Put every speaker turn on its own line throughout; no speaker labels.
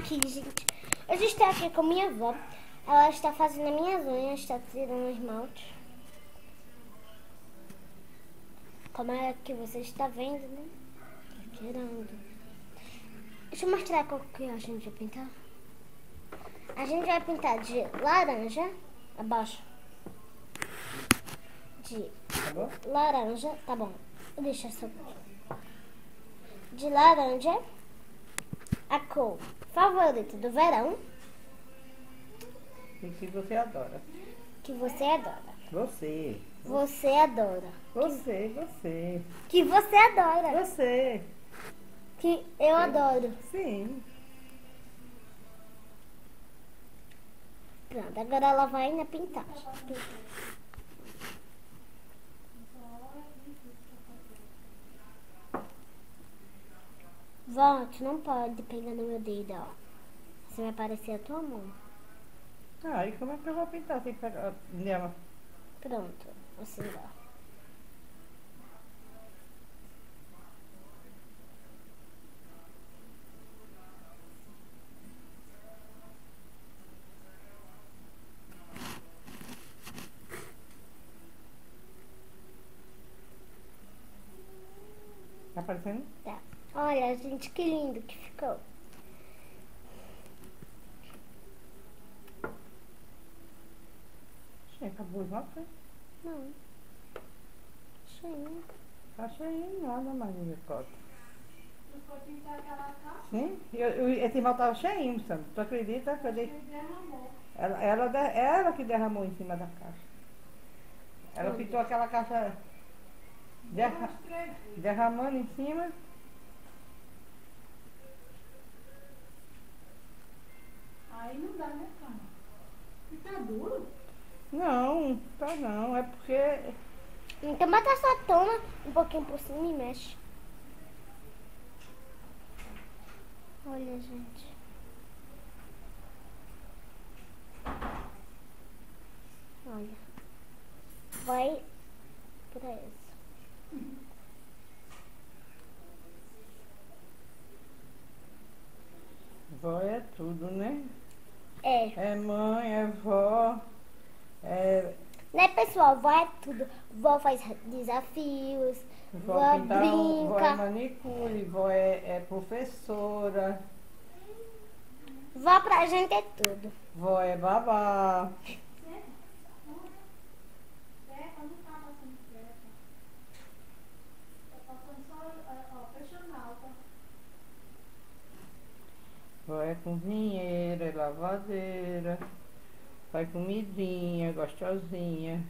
aqui, gente. Hoje estou aqui com minha avó. Ela está fazendo as minhas unhas, está tirando o esmalte. Como é que você está vendo, né? Tá tirando. Deixa eu mostrar qual que a gente vai pintar. A gente vai pintar de laranja, abaixo. De
Tá bom?
laranja, tá bom. Deixa só. De laranja, a cor favorita do verão,
E que você adora.
que você adora.
Você.
Você adora.
Você.
Que você adora.
Você.
Que eu adoro.
Sim.
Pronto, agora ela vai na pintagem. Vó, tu não pode pegar no meu dedo, ó. Você vai parecer a tua mão.
Ah, e como é que eu vou pintar sem pegar nela?
Pronto, assim dá.
Tá aparecendo?
Tá. Olha, gente, que lindo que ficou.
Sim, acabou os mapas?
Não. Sim.
Tá cheio nada, Maria Cota.
Não foi pintar aquela caixa?
Sim, esse mal tava cheinho, Sandra. Tu acredita?
Ele derramou.
Ela que derramou em cima da caixa. Ela pintou aquela caixa derramando em cima.
Aí não dá, né, cara? E tá duro?
Não, tá não. É porque
Então bota essa tona um pouquinho por cima e mexe. Olha, gente. Olha. Vai pra essa.
vó é tudo, né?
É.
É mãe, é vó, é
Né, pessoal? Vó é tudo. Vó faz desafios. Vó
pintar, vó é
brinca.
manicure, vó é professora,
Vó pra gente é tudo.
vó é babá.
Não tá passando certo. Tá passando só, ó, fechando alta.
Vó é cozinheira, é lavadeira, faz comidinha, gostosinha.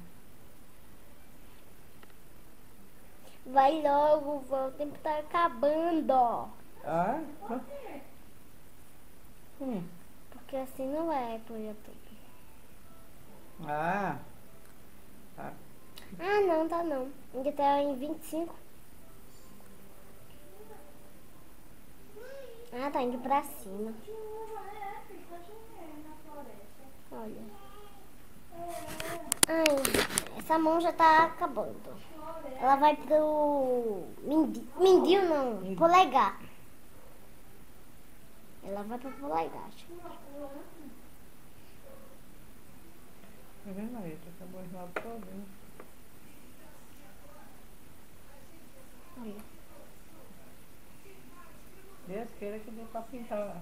Vai logo, vó. O tempo tá acabando, ó.
Ah? Sim.
Porque assim não vai pro YouTube.
Ah. Tá.
Ah, não, tá não. Ainda tá em 25. Ah, tá indo pra cima.
Fica chovendo na floresta.
Olha. Ai, essa mão já tá acabando. Ela vai pro mindil não, polegar. Ela vai pro polegar.
Tá vendo aí? Tu acabou de lado todo, né?
Olha.
Deus queira que dê pra pintar.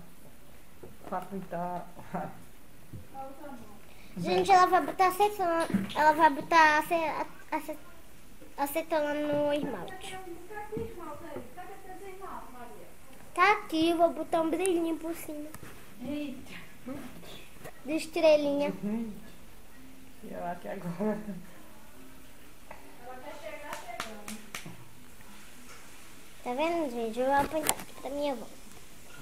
Pra pintar.
Gente, ela vai botar acetona. Ela vai botar acetona no esmalte.
Cadê o esmalte aí? Cadê esse esmalte, Maria?
Tá aqui, vou botar um brilhinho por cima.
Eita.
De estrelinha.
E eu aqui agora.
Ela quer chegar chegando.
Tá vendo, gente? Eu vou apontar aqui pra minha avó.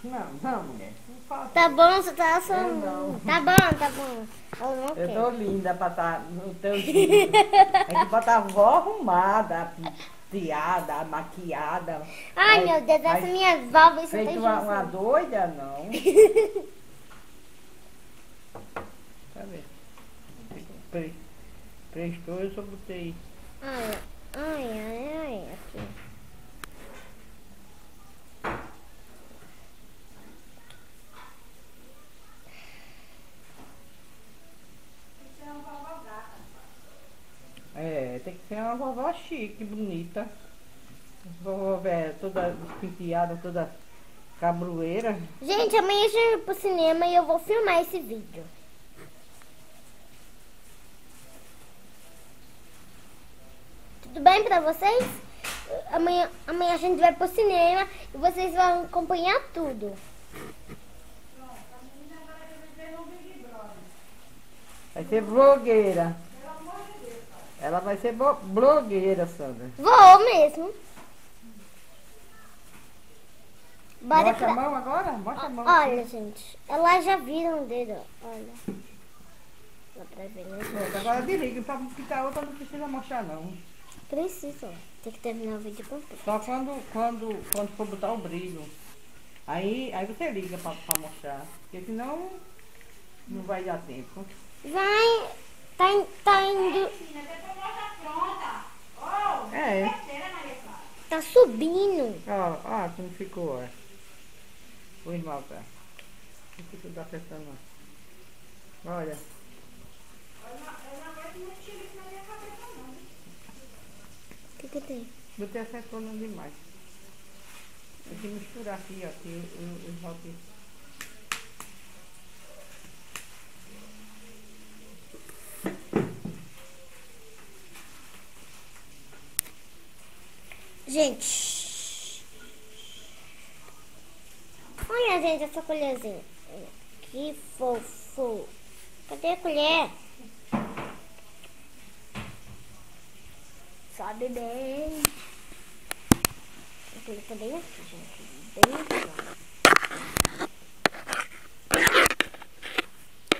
Não, mulher. Não faça.
Tá bom, você tá só.
Eu não.
Tá bom, tá bom. Ela não
Eu
quer.
tô linda pra estar no teu vídeo. É que pra estar avó arrumada, penteada, maquiada.
Ai, meu Deus, essa minha avó vai ser
Feito uma doida, não. Cadê? Prestou, eu só botei.
Ai, aqui.
uma vovó chique, bonita. Vovó velha, toda penteada, toda cabroeira.
Gente, amanhã a gente vai pro cinema e eu vou filmar esse vídeo. Tudo bem pra vocês? Amanhã a gente vai pro cinema e vocês vão acompanhar tudo.
Vai ser blogueira. Ela vai ser blogueira, Sandra.
Vou mesmo. Bora
Mostra a
pra...
mão agora? Mostra a mão.
Olha, gente, elas já viram o dedo, ó. Olha. Dá pra ver, né?
Pronto, agora desliga, pra ficar outra não precisa mostrar não.
Precisa, ó. Tem que terminar o vídeo completo.
Só quando for botar o brilho. Aí você liga pra mostrar. Porque senão não vai dar tempo.
Vai, tá indo,
É.
tá subindo.
Ó, como ficou, ó. O esmalte. Não fica da apertando não. Olha.
O que tem?
Botei acetona demais. Tem que misturar aqui, ó. Aqui, o esmalte.
Gente. Olha, gente, essa colherzinha. Que fofo. Cadê a colher? Sobe bem. A colher tá bem aqui, gente. Bem aqui, ó.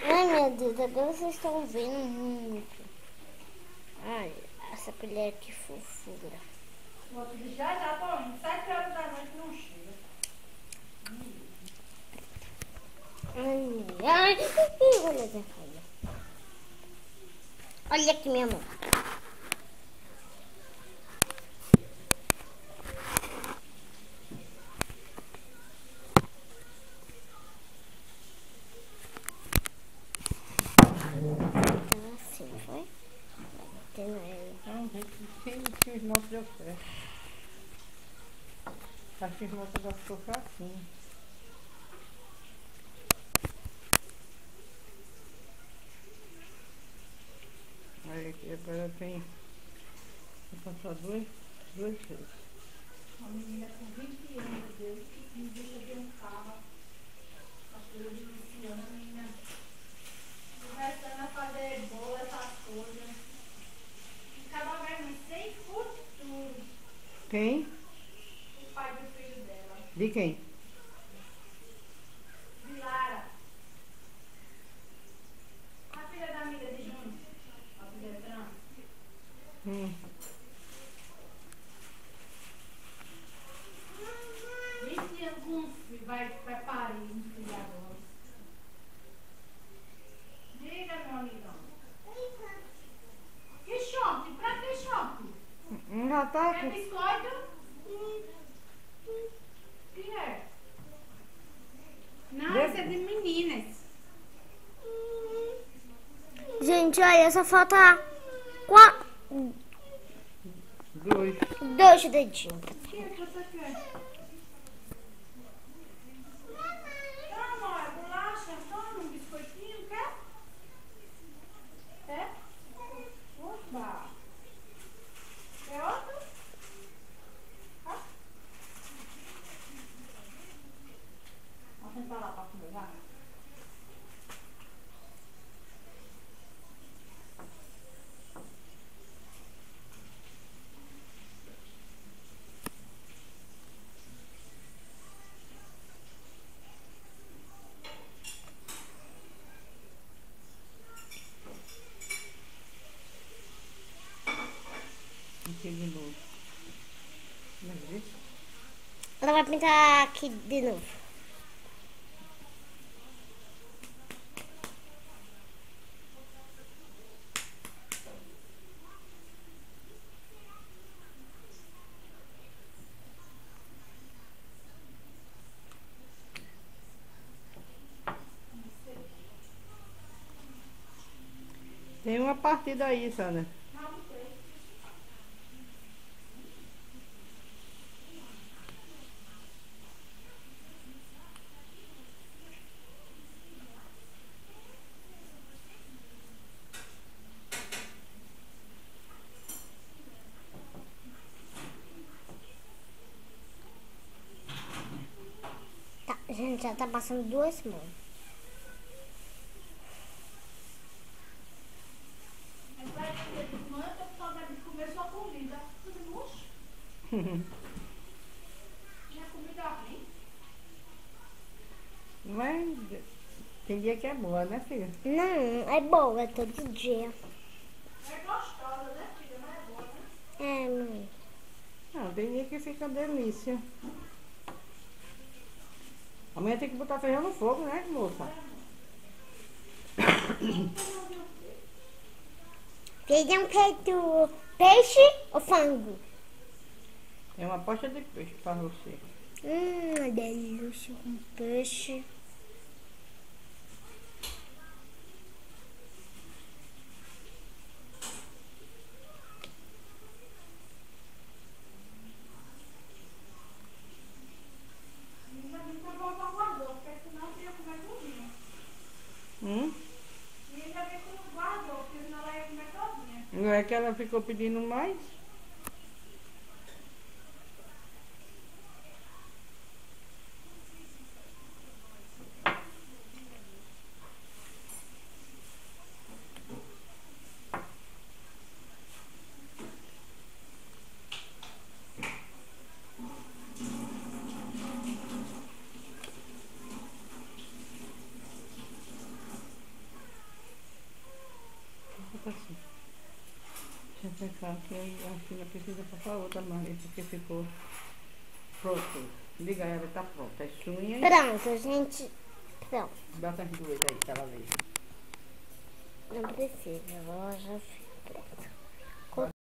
Ai, meu Deus, agora vocês estão vendo muito. Ai, essa colher, que fofura.
O outro dia já tô indo. 7 horas da noite não chega.
Ai, olha essa colher. Olha aqui, minha mão. Assim, foi? Tem ele.
Não, se o esmalte deu certo. Acho que o esmalte já ficou fraquinho. Aí aqui agora tem. Vou passar duas vezes.
Uma menina com 20 anos, Deus, que me deixa ver um carro. A filha de Luciana, a menina começando a fazer bolo, essas coisas. E cada vez mais sem futuro.
Quem?
O pai do filho dela.
De quem?
De Lara. A filha da amiga de Júnior. A filha trans. 20 anos com um filho, vai parir um filho agora. Diga, meu amigão. Que choque? Pra que choque?
Já tá
É
com.
biscoito? Que é? Não, isso é de meninas.
Gente, olha, só falta
Dois.
2 dedinhos.
O que é que você quer? Toma, é bolacha, toma um biscoitinho, quer? É? Opa! Quer outro? Ah? Vamos sentar lá pra comer, vai.
Aqui de novo. Mas vê.
Ela vai pintar aqui de novo.
Tem uma partida aí, Sandra.
A gente já tá passando 2 semanas.
Mas vai dizer de manhã, eu tô com saudade de comer sua comida. Tudo murcho? Minha comida ruim.
Mas tem dia que é boa, né, filha?
Não, é boa, é todo dia.
É gostosa, né, filha? Não é boa, né?
É, mãe.
Não, tem dia que fica delícia. Amanhã tem que botar feijão no fogo, né, moça?
Feijão feito peixe ou frango?
É uma posta de peixe pra você.
Delícia com peixe.
Ainda bem que eu vou pra guardou, porque senão eu ia comer tudinho. E ainda bem que eu não guardou, porque senão ela ia comer todinha.
Não é que ela ficou pedindo mais? Fica assim. Deixa eu pensar que a filha precisa passar outra Maria, porque ficou pronto. Liga ela, tá pronta. As unhas,
Pronto, gente. Pronto.
bota as duas aí, que ela veja.
Não precisa, ela já fica pronta.